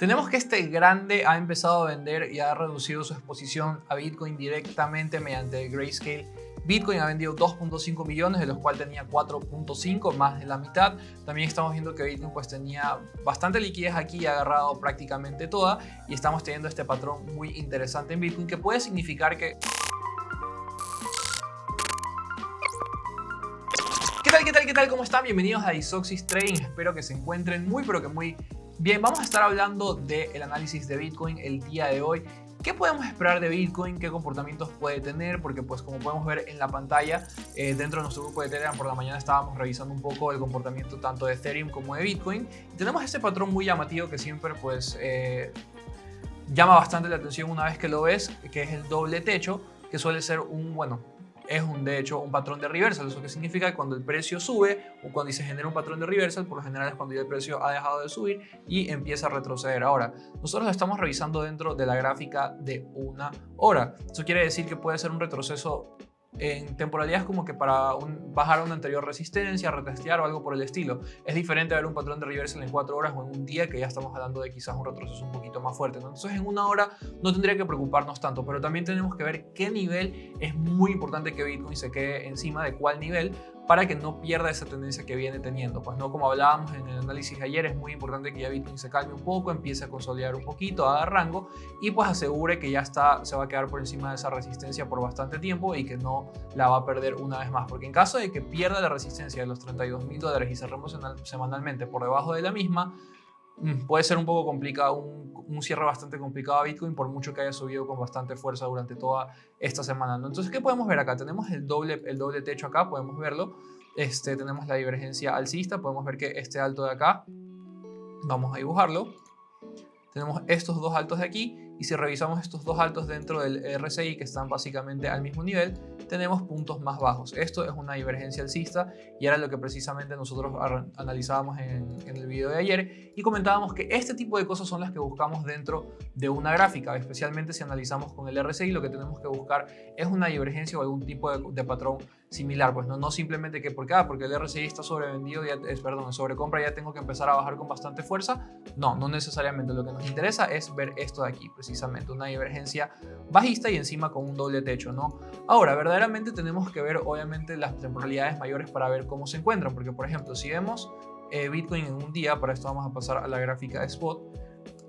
Tenemos que este grande ha empezado a vender y ha reducido su exposición a Bitcoin directamente mediante Grayscale. Bitcoin ha vendido 2.5 millones, de los cuales tenía 4.5, más de la mitad. También estamos viendo que Bitcoin pues tenía bastante liquidez aquí y ha agarrado prácticamente toda. Y estamos teniendo este patrón muy interesante en Bitcoin que puede significar que... ¿Qué tal? ¿Cómo están? Bienvenidos a Isoxis Trading. Espero que se encuentren muy bien. Vamos a estar hablando del análisis de Bitcoin el día de hoy. ¿Qué podemos esperar de Bitcoin? ¿Qué comportamientos puede tener? Porque pues como podemos ver en la pantalla, dentro de nuestro grupo de Telegram por la mañana estábamos revisando un poco el comportamiento tanto de Ethereum como de Bitcoin. Y tenemos este patrón muy llamativo que siempre pues llama bastante la atención una vez que lo ves, que es el doble techo, que suele ser de hecho un patrón de reversal. Eso que significa que cuando el precio sube o cuando se genera un patrón de reversal, por lo general es cuando ya el precio ha dejado de subir y empieza a retroceder. Ahora, nosotros lo estamos revisando dentro de la gráfica de una hora. Eso quiere decir que puede ser un retroceso en temporalidades como que para bajar a una anterior resistencia, retestear o algo por el estilo. Es diferente a ver un patrón de reversal en 4 horas o en un día, que ya estamos hablando de quizás un retroceso un poquito más fuerte, ¿no? Entonces en una hora no tendría que preocuparnos tanto, pero también tenemos que ver qué nivel es muy importante que Bitcoin se quede encima de cuál nivel para que no pierda esa tendencia que viene teniendo. Pues no, como hablábamos en el análisis de ayer, es muy importante que ya Bitcoin se calme un poco, empiece a consolidar un poquito, haga rango y pues asegure que ya se va a quedar por encima de esa resistencia por bastante tiempo y que no la va a perder una vez más. Porque en caso de que pierda la resistencia de los $32.000 y cerremos semanalmente por debajo de la misma, puede ser un poco complicado, un cierre bastante complicado a Bitcoin, por mucho que haya subido con bastante fuerza durante toda esta semana, ¿no? Entonces, ¿qué podemos ver acá? Tenemos el doble techo acá, podemos verlo. Tenemos la divergencia alcista, podemos ver que este alto de acá, vamos a dibujarlo. Tenemos estos dos altos de aquí y si revisamos estos dos altos dentro del RSI que están básicamente al mismo nivel, tenemos puntos más bajos. Esto es una divergencia alcista y era lo que precisamente nosotros analizábamos en el video de ayer y comentábamos que este tipo de cosas son las que buscamos dentro de una gráfica, especialmente si analizamos con el RSI. Lo que tenemos que buscar es una divergencia o algún tipo de patrón similar, pues no simplemente que porque el RSI está sobrevendido, en sobrecompra, ya tengo que empezar a bajar con bastante fuerza. No necesariamente. Lo que nos interesa es ver esto de aquí, precisamente una divergencia bajista y encima con un doble techo, ¿no? Ahora, verdaderamente tenemos que ver obviamente las temporalidades mayores para ver cómo se encuentran, porque por ejemplo, si vemos Bitcoin en un día, para esto vamos a pasar a la gráfica de spot.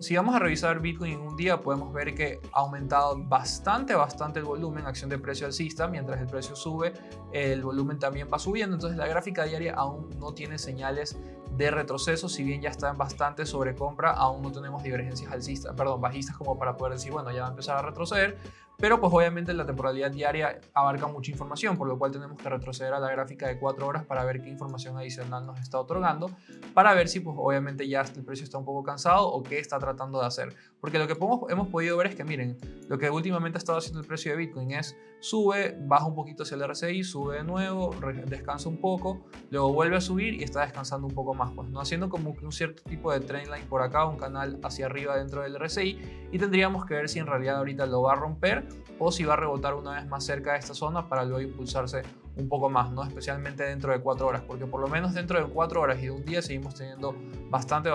Si vamos a revisar Bitcoin en un día, podemos ver que ha aumentado bastante el volumen, acción de precio alcista. Mientras el precio sube, el volumen también va subiendo. Entonces la gráfica diaria aún no tiene señales de retroceso. Si bien ya está en bastante sobrecompra, aún no tenemos divergencias bajistas como para poder decir, bueno, ya va a empezar a retroceder. Pero pues obviamente la temporalidad diaria abarca mucha información, por lo cual tenemos que retroceder a la gráfica de 4 horas para ver qué información adicional nos está otorgando, para ver si pues obviamente ya el precio está un poco cansado o qué está tratando de hacer. Porque lo que hemos podido ver es que miren, lo que últimamente ha estado haciendo el precio de Bitcoin es sube, baja un poquito hacia el RSI, sube de nuevo, descansa un poco, luego vuelve a subir y está descansando un poco más, pues no, haciendo como un cierto tipo de trendline por acá, un canal hacia arriba dentro del RSI, y tendríamos que ver si en realidad ahorita lo va a romper o si va a rebotar una vez más cerca de esta zona para luego impulsarse un poco más, ¿no? Especialmente dentro de 4 horas, porque por lo menos dentro de 4 horas y de un día seguimos teniendo bastante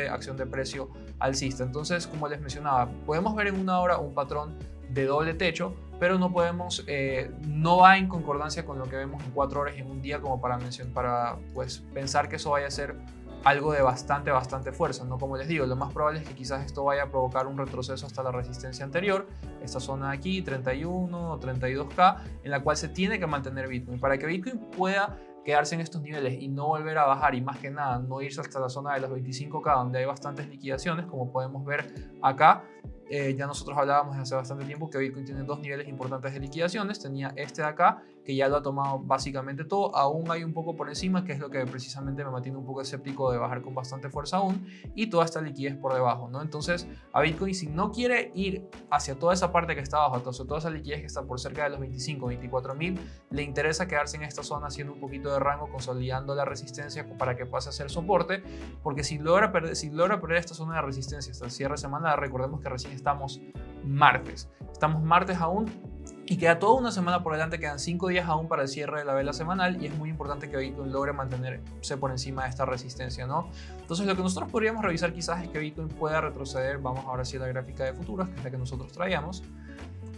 acción de precio alcista. Entonces, como les mencionaba, podemos ver en una hora un patrón de doble techo, pero no va en concordancia con lo que vemos en 4 horas y en un día como para pues pensar que eso vaya a ser algo de bastante fuerza, ¿no? Como les digo, lo más probable es que quizás esto vaya a provocar un retroceso hasta la resistencia anterior, esta zona de aquí, 31 o 32K, en la cual se tiene que mantener Bitcoin. Para que Bitcoin pueda quedarse en estos niveles y no volver a bajar y más que nada no irse hasta la zona de los 25K donde hay bastantes liquidaciones, como podemos ver acá. Ya nosotros hablábamos hace bastante tiempo que Bitcoin tiene dos niveles importantes de liquidaciones. Tenía este de acá, que ya lo ha tomado básicamente todo. Aún hay un poco por encima, que es lo que precisamente me mantiene un poco escéptico de bajar con bastante fuerza aún. Y toda esta liquidez por debajo, ¿no? Entonces, a Bitcoin, si no quiere ir hacia toda esa parte que está abajo, hacia toda esa liquidez que está por cerca de los 25, 24 mil, le interesa quedarse en esta zona haciendo un poquito de rango, consolidando la resistencia para que pase a ser soporte. Porque si logra perder esta zona de resistencia hasta el cierre semanal, recordemos que recién estamos martes aún, Y queda toda una semana por delante, quedan 5 días aún para el cierre de la vela semanal y es muy importante que Bitcoin logre mantenerse por encima de esta resistencia, ¿no? Entonces lo que nosotros podríamos revisar quizás es que Bitcoin pueda retroceder, vamos ahora sí a la gráfica de futuros, que es la que nosotros traíamos,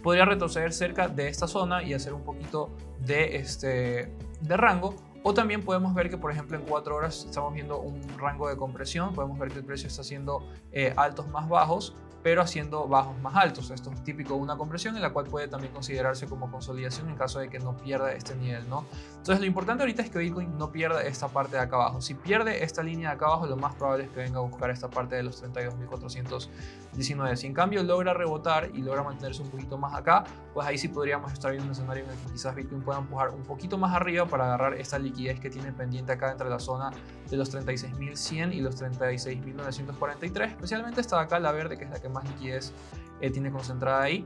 podría retroceder cerca de esta zona y hacer un poquito de rango. O también podemos ver que, por ejemplo, en 4 horas estamos viendo un rango de compresión. Podemos ver que el precio está haciendo altos más bajos, pero haciendo bajos más altos. Esto es típico de una compresión en la cual puede también considerarse como consolidación en caso de que no pierda este nivel, ¿no? Entonces lo importante ahorita es que Bitcoin no pierda esta parte de acá abajo. Si pierde esta línea de acá abajo, lo más probable es que venga a buscar esta parte de los 32.419. Si en cambio logra rebotar y logra mantenerse un poquito más acá, pues ahí sí podríamos estar viendo un escenario en el que quizás Bitcoin pueda empujar un poquito más arriba para agarrar esta liquidez que tiene pendiente acá entre la zona de los 36.100 y los 36.943, especialmente esta de acá, la verde, que es la que más liquidez tiene concentrada ahí.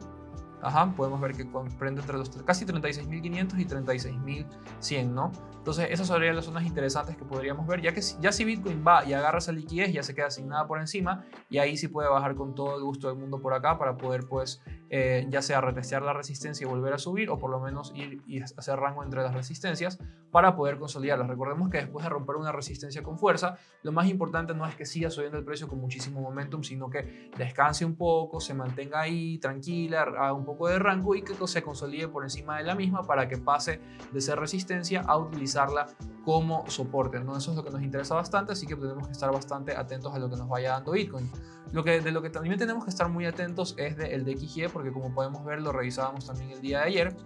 Podemos ver que comprende entre los casi 36.500 y 36.100, ¿no? Entonces esas serían las zonas interesantes que podríamos ver, ya que ya si Bitcoin va y agarra esa liquidez, ya se queda sin nada por encima y ahí sí puede bajar con todo el gusto del mundo por acá para poder pues ya sea retestear la resistencia y volver a subir, o por lo menos ir y hacer rango entre las resistencias para poder consolidarlas. Recordemos que después de romper una resistencia con fuerza, lo más importante no es que siga subiendo el precio con muchísimo momentum, sino que descanse un poco, se mantenga ahí tranquila, haga un poco de rango y que se consolide por encima de la misma para que pase de ser resistencia a utilizarla como soporte, ¿no? Eso es lo que nos interesa bastante, así que tenemos que estar bastante atentos a lo que nos vaya dando Bitcoin. De lo que también tenemos que estar muy atentos es del DXY, porque como podemos ver, lo revisábamos también el día de ayer,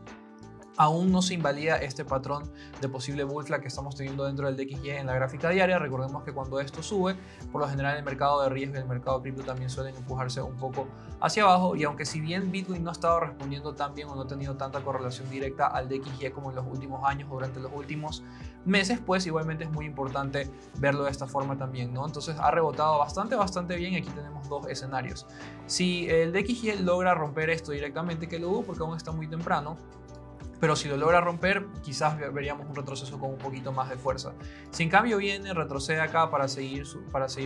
aún no se invalida este patrón de posible bull flag que estamos teniendo dentro del DXY en la gráfica diaria. Recordemos que cuando esto sube, por lo general el mercado de riesgo y el mercado cripto también suelen empujarse un poco hacia abajo, y aunque si bien Bitcoin no ha estado respondiendo tan bien o no ha tenido tanta correlación directa al DXY como en los últimos años o durante los últimos meses, pues igualmente es muy importante verlo de esta forma también, ¿no? Entonces ha rebotado bastante bien. Aquí tenemos dos escenarios. Si el DXY logra romper esto directamente, que lo dudo porque aún está muy temprano, pero si lo logra romper, quizás veríamos un retroceso con un poquito más de fuerza. Si en cambio viene, retrocede acá para seguir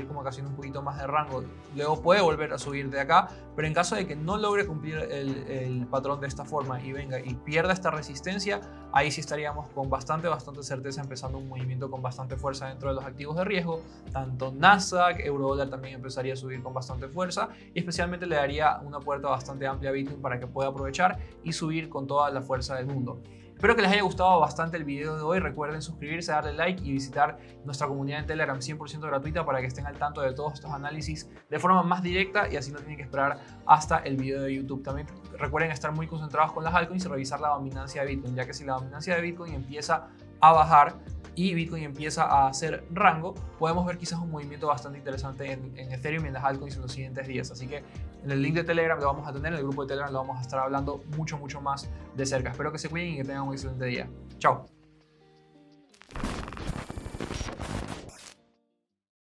como que haciendo un poquito más de rango, luego puede volver a subir de acá, pero en caso de que no logre cumplir el patrón de esta forma y venga y pierda esta resistencia, ahí sí estaríamos con bastante certeza empezando un movimiento con bastante fuerza dentro de los activos de riesgo. Tanto Nasdaq, Eurodólar también empezaría a subir con bastante fuerza, y especialmente le daría una puerta bastante amplia a Bitcoin para que pueda aprovechar y subir con toda la fuerza del mundo. Espero que les haya gustado bastante el video de hoy. Recuerden suscribirse, darle like y visitar nuestra comunidad en Telegram 100% gratuita para que estén al tanto de todos estos análisis de forma más directa y así no tienen que esperar hasta el video de YouTube. También recuerden estar muy concentrados con las altcoins y revisar la dominancia de Bitcoin, ya que si la dominancia de Bitcoin empieza a bajar y Bitcoin empieza a hacer rango, podemos ver quizás un movimiento bastante interesante en Ethereum y en las altcoins en los siguientes días. Así que en el link de Telegram lo vamos a tener, en el grupo de Telegram lo vamos a estar hablando mucho más de cerca. Espero que se cuiden y que tengan un excelente día. Chao.